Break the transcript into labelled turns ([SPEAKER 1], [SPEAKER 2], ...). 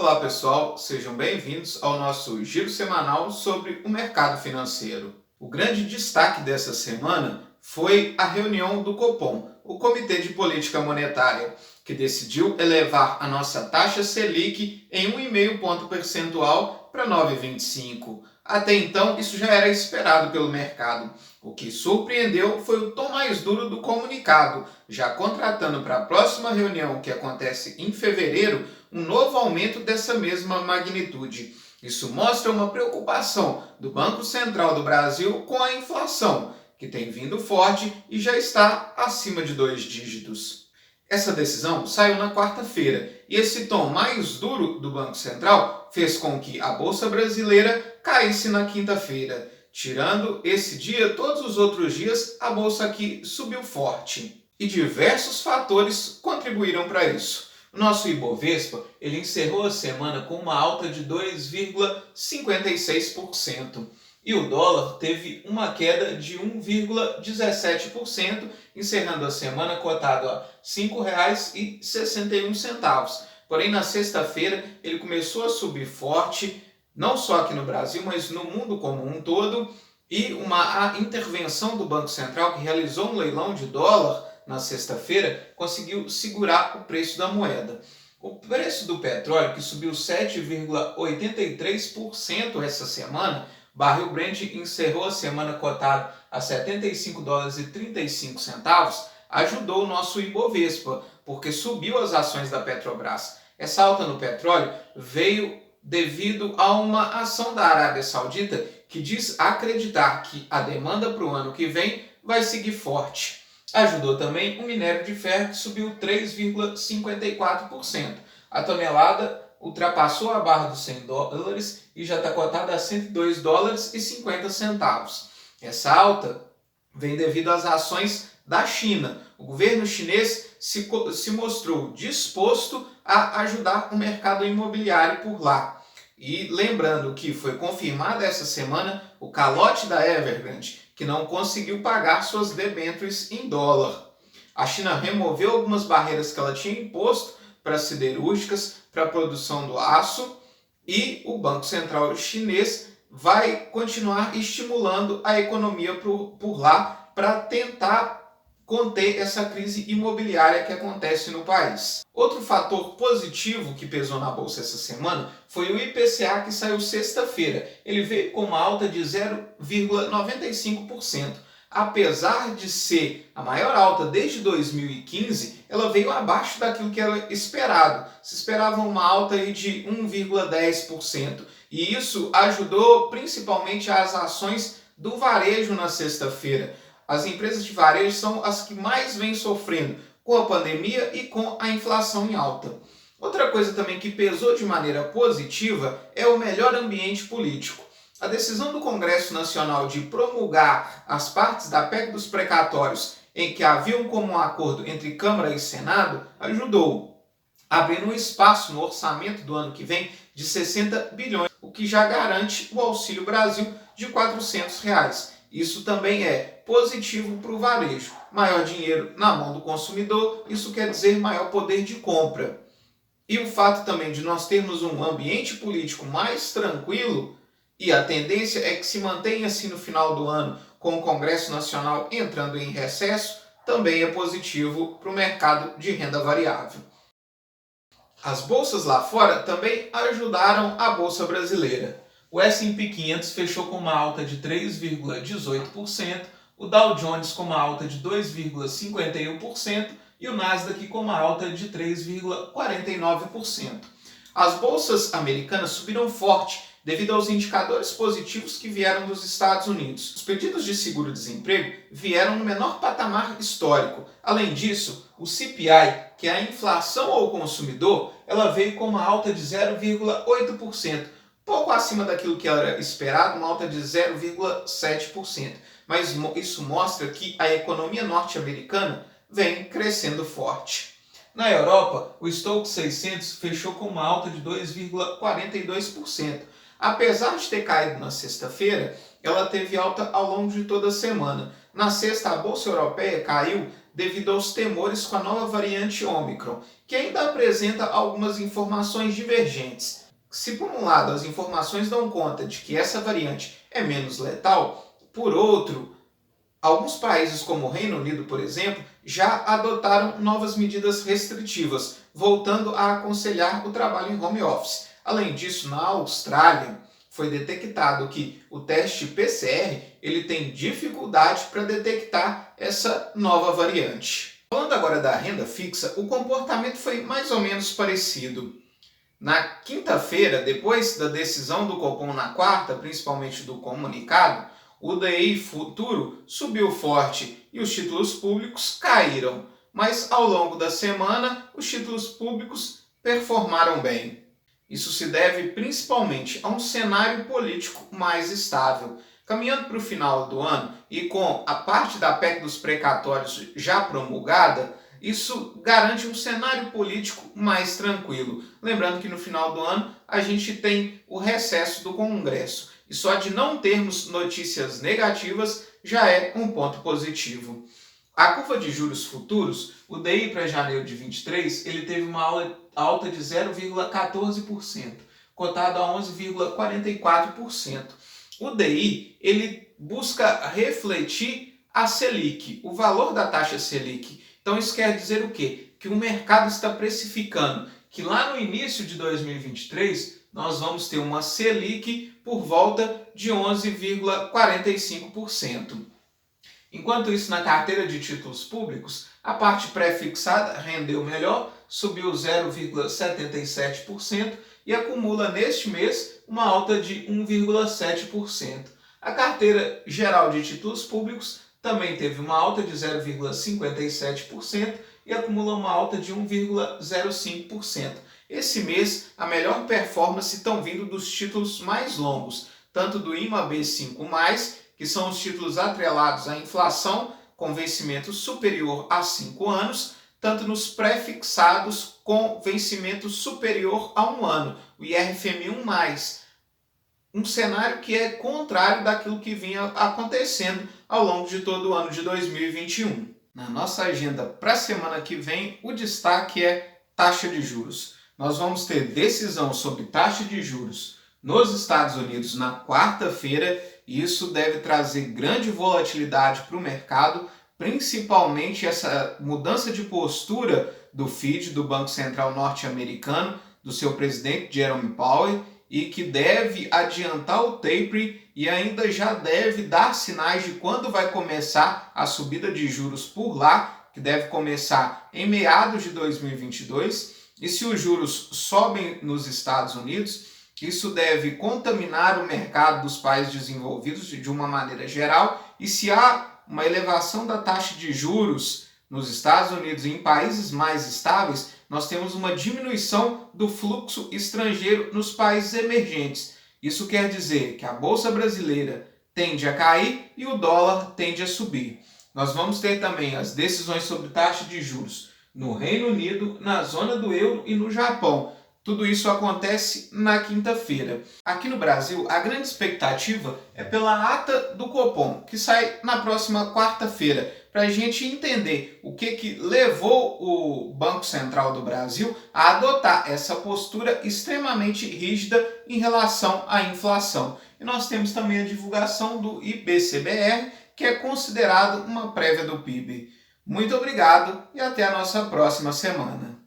[SPEAKER 1] Olá pessoal, sejam bem-vindos ao nosso giro semanal sobre o mercado financeiro. O grande destaque dessa semana foi a reunião do Copom, o Comitê de Política Monetária, que decidiu elevar a nossa taxa Selic em 1,5 ponto percentual para 9,25. Até então, isso já era esperado pelo mercado. O que surpreendeu foi o tom mais duro do comunicado, já contratando para a próxima reunião, que acontece em fevereiro, um novo aumento dessa mesma magnitude. Isso mostra uma preocupação do Banco Central do Brasil com a inflação, que tem vindo forte e já está acima de 2 dígitos. Essa decisão saiu na quarta-feira e esse tom mais duro do Banco Central fez com que a Bolsa Brasileira caísse na quinta-feira. Tirando esse dia, todos os outros dias a Bolsa aqui subiu forte. E diversos fatores contribuíram para isso. O nosso Ibovespa ele encerrou a semana com uma alta de 2,56%. E o dólar teve uma queda de 1,17%, encerrando a semana cotado a R$ 5,61. Porém, na sexta-feira, ele começou a subir forte, não só aqui no Brasil, mas no mundo como um todo, e uma intervenção do Banco Central, que realizou um leilão de dólar na sexta-feira, conseguiu segurar o preço da moeda. O preço do petróleo, que subiu 7,83% essa semana, barril Brent encerrou a semana cotado a $75,35, ajudou o nosso Ibovespa, porque subiu as ações da Petrobras. Essa alta no petróleo veio devido a uma ação da Arábia Saudita que diz acreditar que a demanda para o ano que vem vai seguir forte. Ajudou também o minério de ferro, que subiu 3,54%. A tonelada ultrapassou a barra dos $100 e já está cotada a $102,50. Essa alta vem devido às ações da China. O governo chinês se mostrou disposto a ajudar o mercado imobiliário por lá. E lembrando que foi confirmado essa semana o calote da Evergrande, que não conseguiu pagar suas debêntures em dólar. A China removeu algumas barreiras que ela tinha imposto para as siderúrgicas, para a produção do aço, e o Banco Central chinês vai continuar estimulando a economia por lá para tentar conter essa crise imobiliária que acontece no país. Outro fator positivo que pesou na bolsa essa semana foi o IPCA, que saiu sexta-feira. Ele veio com uma alta de 0,95%. Apesar de ser a maior alta desde 2015, ela veio abaixo daquilo que era esperado. Se esperava uma alta aí de 1,10%. E isso ajudou principalmente as ações do varejo na sexta-feira. As empresas de varejo são as que mais vêm sofrendo com a pandemia e com a inflação em alta. Outra coisa também que pesou de maneira positiva é o melhor ambiente político. A decisão do Congresso Nacional de promulgar as partes da PEC dos precatórios, em que haviam como um acordo entre Câmara e Senado, ajudou, abrindo um espaço no orçamento do ano que vem de 60 bilhões, o que já garante o Auxílio Brasil de R$ 400. Isso também é positivo para o varejo. Maior dinheiro na mão do consumidor, isso quer dizer maior poder de compra. E o fato também de nós termos um ambiente político mais tranquilo, e a tendência é que se mantenha assim no final do ano, com o Congresso Nacional entrando em recesso, também é positivo para o mercado de renda variável. As bolsas lá fora também ajudaram a Bolsa Brasileira. O S&P 500 fechou com uma alta de 3,18%, o Dow Jones com uma alta de 2,51% e o Nasdaq com uma alta de 3,49%. As bolsas americanas subiram forte devido aos indicadores positivos que vieram dos Estados Unidos. Os pedidos de seguro-desemprego vieram no menor patamar histórico. Além disso, o CPI, que é a inflação ao consumidor, ela veio com uma alta de 0,8%. Pouco acima daquilo que era esperado, uma alta de 0,7%. Mas isso mostra que a economia norte-americana vem crescendo forte. Na Europa, o Stoxx 600 fechou com uma alta de 2,42%. Apesar de ter caído na sexta-feira, ela teve alta ao longo de toda a semana. Na sexta, a Bolsa Europeia caiu devido aos temores com a nova variante Ômicron, que ainda apresenta algumas informações divergentes. Se por um lado as informações dão conta de que essa variante é menos letal, por outro, alguns países como o Reino Unido, por exemplo, já adotaram novas medidas restritivas, voltando a aconselhar o trabalho em home office. Além disso, na Austrália, foi detectado que o teste PCR ele tem dificuldade para detectar essa nova variante. Falando agora da renda fixa, o comportamento foi mais ou menos parecido. Na quinta-feira, depois da decisão do Copom na quarta, principalmente do comunicado, o DI futuro subiu forte e os títulos públicos caíram. Mas ao longo da semana, os títulos públicos performaram bem. Isso se deve principalmente a um cenário político mais estável. Caminhando para o final do ano e com a parte da PEC dos precatórios já promulgada, isso garante um cenário político mais tranquilo. Lembrando que no final do ano a gente tem o recesso do Congresso. E só de não termos notícias negativas já é um ponto positivo. A curva de juros futuros, o DI para janeiro de 23, ele teve uma alta de 0,14%, cotado a 11,44%. O DI ele busca refletir a Selic, o valor da taxa Selic. Então isso quer dizer o quê? Que o mercado está precificando que lá no início de 2023 nós vamos ter uma Selic por volta de 11,45%. Enquanto isso, na carteira de títulos públicos, a parte pré-fixada rendeu melhor, subiu 0,77% e acumula neste mês uma alta de 1,7%. A carteira geral de títulos públicos também teve uma alta de 0,57% e acumula uma alta de 1,05%. Esse mês, a melhor performance estão vindo dos títulos mais longos, tanto do IMAB5+, que são os títulos atrelados à inflação com vencimento superior a 5 anos, tanto nos pré-fixados com vencimento superior a 1 ano, o IRFM1+. Um cenário que é contrário daquilo que vinha acontecendo ao longo de todo o ano de 2021. Na nossa agenda para a semana que vem, o destaque é taxa de juros. Nós vamos ter decisão sobre taxa de juros nos Estados Unidos na quarta-feira e isso deve trazer grande volatilidade para o mercado, principalmente essa mudança de postura do FED, do Banco Central norte-americano, do seu presidente Jerome Powell, e que deve adiantar o tapering e ainda já deve dar sinais de quando vai começar a subida de juros por lá, que deve começar em meados de 2022. E se os juros sobem nos Estados Unidos, isso deve contaminar o mercado dos países desenvolvidos de uma maneira geral. E se há uma elevação da taxa de juros nos Estados Unidos e em países mais estáveis, nós temos uma diminuição do fluxo estrangeiro nos países emergentes. Isso quer dizer que a Bolsa Brasileira tende a cair e o dólar tende a subir. Nós vamos ter também as decisões sobre taxa de juros no Reino Unido, na zona do euro e no Japão. Tudo isso acontece na quinta-feira. Aqui no Brasil, a grande expectativa é pela ata do Copom, que sai na próxima quarta-feira, para a gente entender o que levou o Banco Central do Brasil a adotar essa postura extremamente rígida em relação à inflação. E nós temos também a divulgação do IBCBR, que é considerado uma prévia do PIB. Muito obrigado e até a nossa próxima semana.